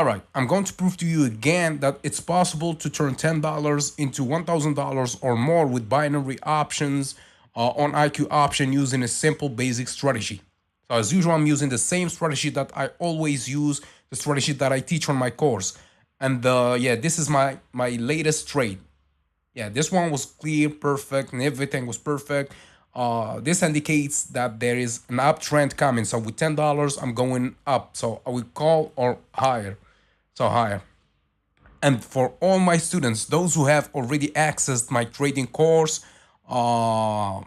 All right, I'm going to prove to you again that it's possible to turn $10 into $1,000 or more with binary options on IQ option using a simple basic strategy. So as usual, I'm using the same strategy that I always use, the strategy that I teach on my course. And yeah, this is my latest trade. Yeah, this one was clear, perfect, and everything was perfect. This indicates that there is an uptrend coming. So with $10, I'm going up. So I will call or higher. So higher. And for all my students, those who have already accessed my trading course uh,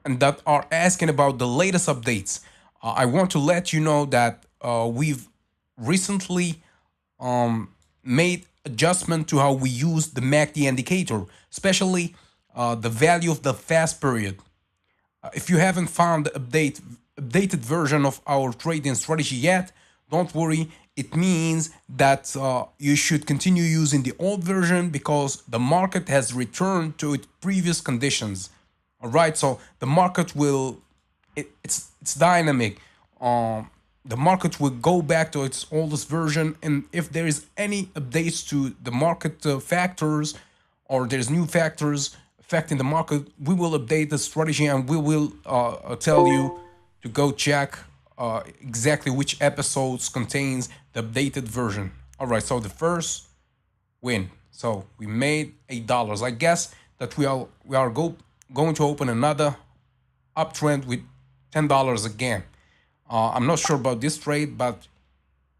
and that are asking about the latest updates, I want to let you know that we've recently made adjustment to how we use the MACD indicator, especially the value of the fast period. If you haven't found the updated version of our trading strategy yet, don't worry. It means that you should continue using the old version because the market has returned to its previous conditions. All right, so the market will it's dynamic. The market will go back to its oldest version, and if there is any updates to the market factors or there's new factors affecting the market, we will update the strategy and we will tell you to go check exactly which episodes contains the updated version. All right, so the first win. So we made $8. I guess that we are going to open another uptrend with $10 again. I'm not sure about this trade, but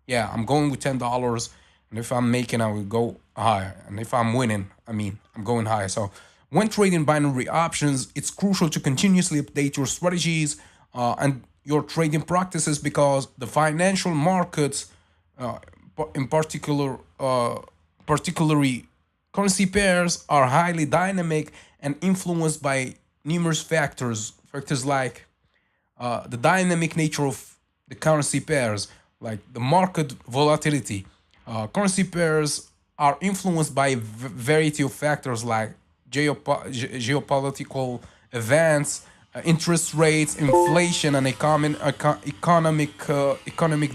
yeah, I'm going with $10. And if I'm making, I will go higher. And if I'm winning, I'm going higher. So when trading binary options, it's crucial to continuously update your strategies and your trading practices because the financial markets, uh, in particular, particularly currency pairs, are highly dynamic and influenced by numerous factors. Factors like the dynamic nature of the currency pairs, like the market volatility. Currency pairs are influenced by a variety of factors like geopolitical events, interest rates, inflation, and economic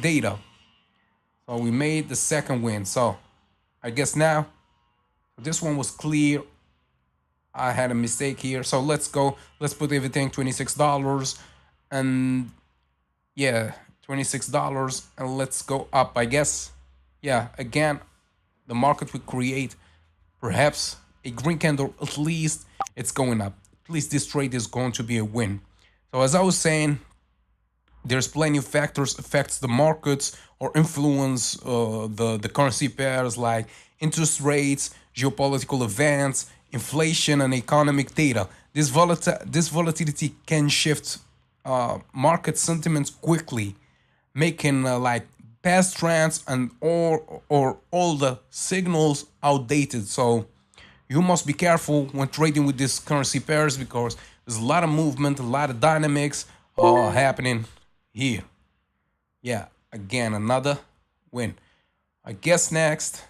data. So we made the second win. So I guess now this one was clear. I had a mistake here. So let's go. Let's put everything $26. And yeah, $26. And let's go up, I guess. Yeah, again, the market will create perhaps a green candle. At least it's going up. At least this trade is going to be a win. So as I was saying, there's plenty of factors affects the markets or influence the currency pairs like interest rates, geopolitical events, inflation, and economic data. This volatility can shift market sentiments quickly, making like past trends and or all the signals outdated. So you must be careful when trading with these currency pairs because there's a lot of movement, a lot of dynamics happening here. Yeah, again, another win. I guess next,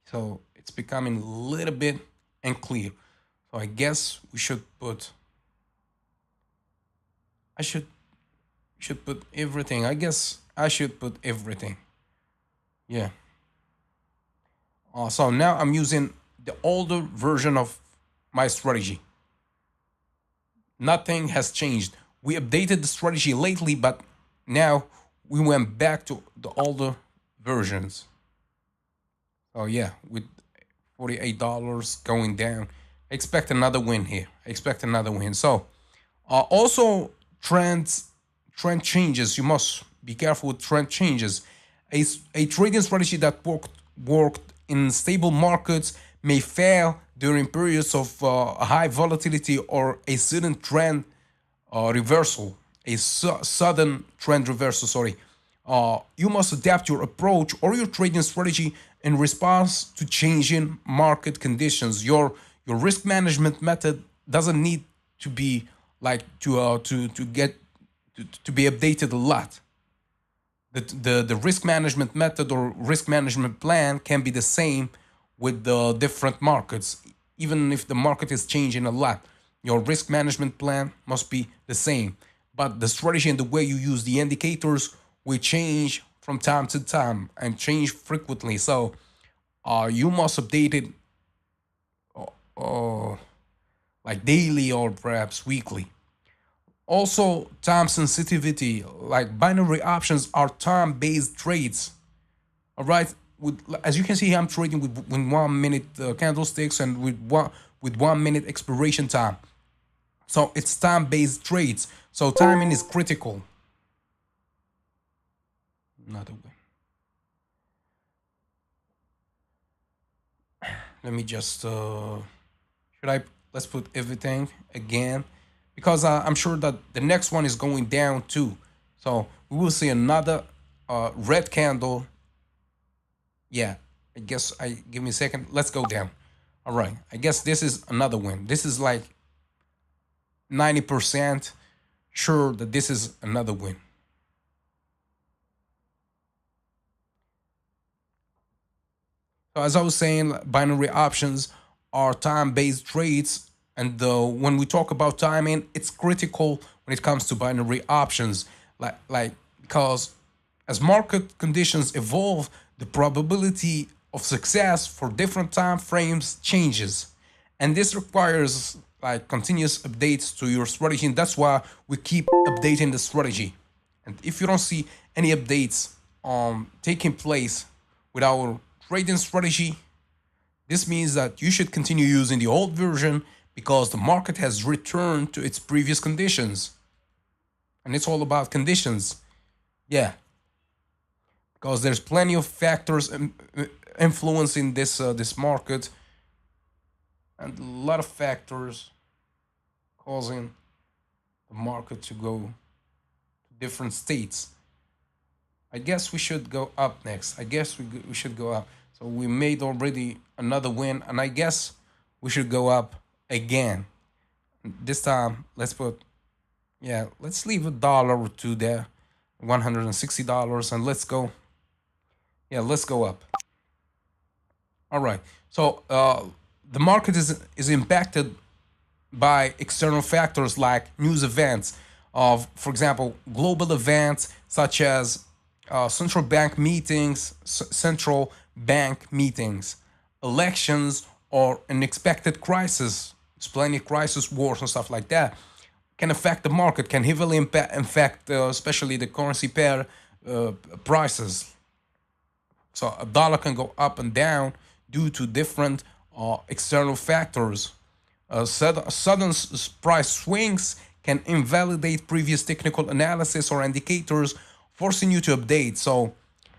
so it's becoming a little bit unclear. So I guess we should put, I should put everything. I guess I should put everything. Yeah. So now I'm using the older version of my strategy. Nothing has changed. We updated the strategy lately, but now we went back to the older versions. So yeah, with $48 going down, I expect another win here. I expect another win. So also trend changes. You must be careful with trend changes. A trading strategy that worked in stable markets may fail during periods of high volatility or a sudden trend reversal, sudden trend reversal. Sorry. You must adapt your approach or your trading strategy in response to changing market conditions. Your risk management method doesn't need to be like to be updated a lot. The risk management method or risk management plan can be the same with the different markets, even if the market is changing a lot. Your risk management plan must be the same, but the strategy and the way you use the indicators will change from time to time and change frequently. So you must update it uh, like daily or perhaps weekly. Also, time sensitivity, like binary options are time-based trades. All right, with as you can see here, I'm trading with 1 minute candlesticks and with 1 minute expiration time. So it's time-based trades. So timing is critical. Another way. Let me just should I let's put everything again because I'm sure that the next one is going down too. So we will see another red candle. Yeah, I guess I give me a second. Let's go down. All right. I guess this is another one. This is like 90% sure that this is another win. So as I was saying, binary options are time-based trades, and when we talk about timing, it's critical when it comes to binary options, like because as market conditions evolve, the probability of success for different time frames changes, and this requires like continuous updates to your strategy, and that's why we keep updating the strategy. And if you don't see any updates taking place with our trading strategy, this means that you should continue using the old version because the market has returned to its previous conditions. And it's all about conditions. Yeah, because there's plenty of factors influencing this market, and a lot of factors causing the market to go to different states. I guess we should go up next. I guess we should go up. So we made already another win, and I guess we should go up again. This time, let's put, yeah, let's leave $1 or two there, $160, and let's go. Yeah, let's go up. All right. So the market is impacted by external factors like news events of, for example, global events such as central bank meetings, elections, or unexpected crisis, splendid crisis, wars, and stuff like that, can affect the market, can heavily impact, especially the currency pair prices. So a dollar can go up and down due to different external factors. Sudden price swings can invalidate previous technical analysis or indicators, forcing you to update. So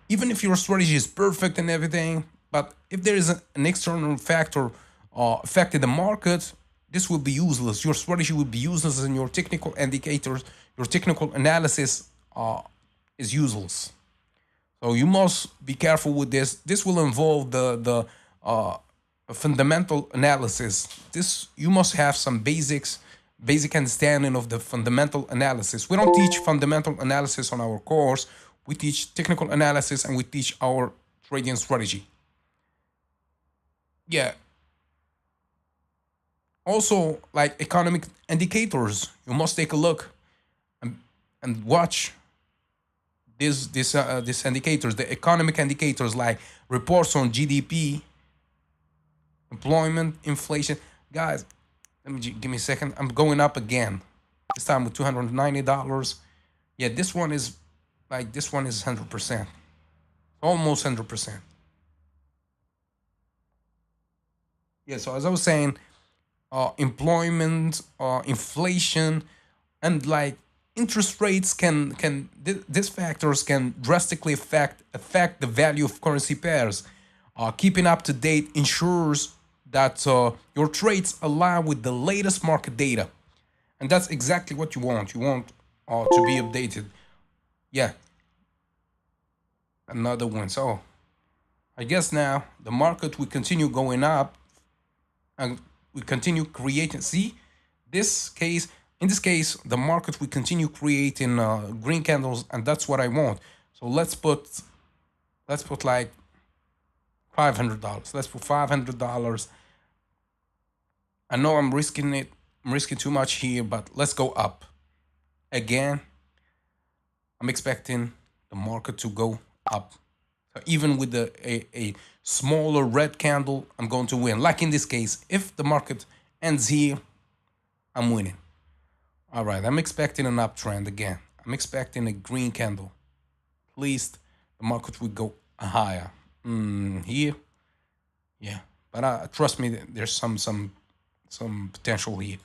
even if your strategy is perfect and everything, but if there is an external factor affecting the market, this will be useless. Your strategy will be useless, and your technical indicators, your technical analysis is useless. So you must be careful with this. This will involve the fundamental analysis. This you must have some basic understanding of the fundamental analysis. We don't teach fundamental analysis on our course. We teach technical analysis and we teach our trading strategy. Yeah. Also, like economic indicators, you must take a look and watch these indicators, the economic indicators like reports on GDP, employment, inflation. Guys, let me give me a second. I'm going up again. This time with $290. Yeah, this one is 100%, almost 100%. Yeah. So as I was saying, employment, inflation, and like interest rates these factors can drastically affect the value of currency pairs. Keeping up to date ensures that your trades align with the latest market data, and that's exactly what you want. You want to be updated. Yeah, another one. So I guess now the market will continue going up and we continue creating. See, this case, in this case, the market will continue creating green candles, and that's what I want. So let's put like $500. Let's put $500. I know I'm risking it. I'm risking too much here, but let's go up again. I'm expecting the market to go up. So even with a smaller red candle, I'm going to win. Like in this case, if the market ends here, I'm winning. All right, I'm expecting an uptrend again. I'm expecting a green candle. At least the market would go higher. Here, yeah. But trust me, there's some potential here.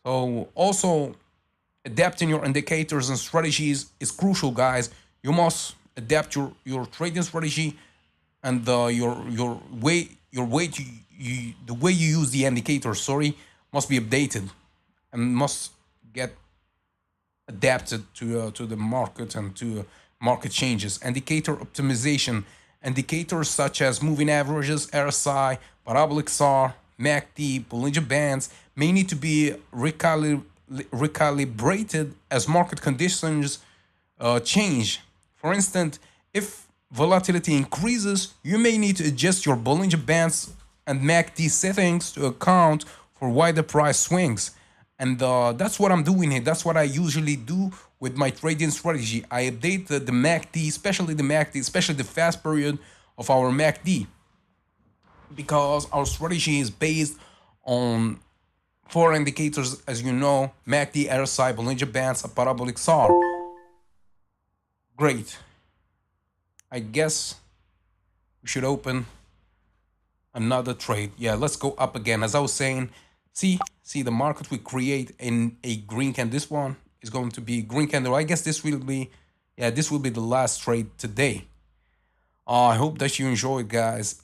So also adapting your indicators and strategies is crucial, guys. You must adapt your trading strategy and your way the way you use the indicator. Sorry, must be updated and must get adapted to the market and to market changes. Indicator optimization. Indicators such as moving averages, RSI, parabolic SAR, MACD, Bollinger Bands may need to be recalibrated as market conditions change. For instance, if volatility increases, you may need to adjust your Bollinger Bands and MACD settings to account for wider price swings. And that's what I'm doing here. That's what I usually do with my trading strategy. I update the MACD, especially the fast period of our MACD, because our strategy is based on four indicators, as you know: MACD, RSI, Bollinger Bands, and parabolic SAR. Great. I guess we should open another trade. Yeah, let's go up again. As I was saying, see the market we create in a green candle. This one is going to be green candle. I guess this will be, yeah, this will be the last trade today. I hope that you enjoyed, guys.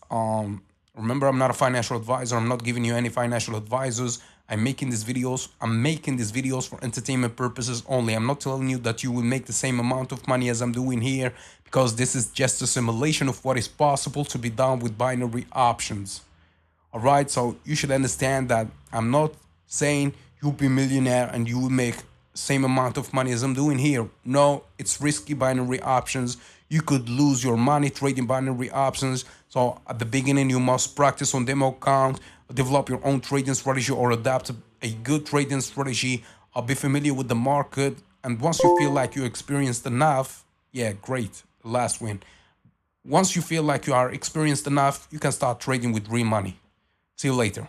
Remember, I'm not a financial advisor. I'm not giving you any financial advisors. I'm making these videos. I'm making these videos for entertainment purposes only. I'm not telling you that you will make the same amount of money as I'm doing here, because this is just a simulation of what is possible to be done with binary options. All right, so you should understand that I'm not saying you'll be a millionaire and you will make same amount of money as I'm doing here. No, it's risky binary options. You could lose your money trading binary options. So at the beginning, you must practice on demo account, develop your own trading strategy or adapt a good trading strategy. Be familiar with the market. And once you feel like you experienced enough, yeah, great, last win. Once you feel like you are experienced enough, you can start trading with real money. See you later.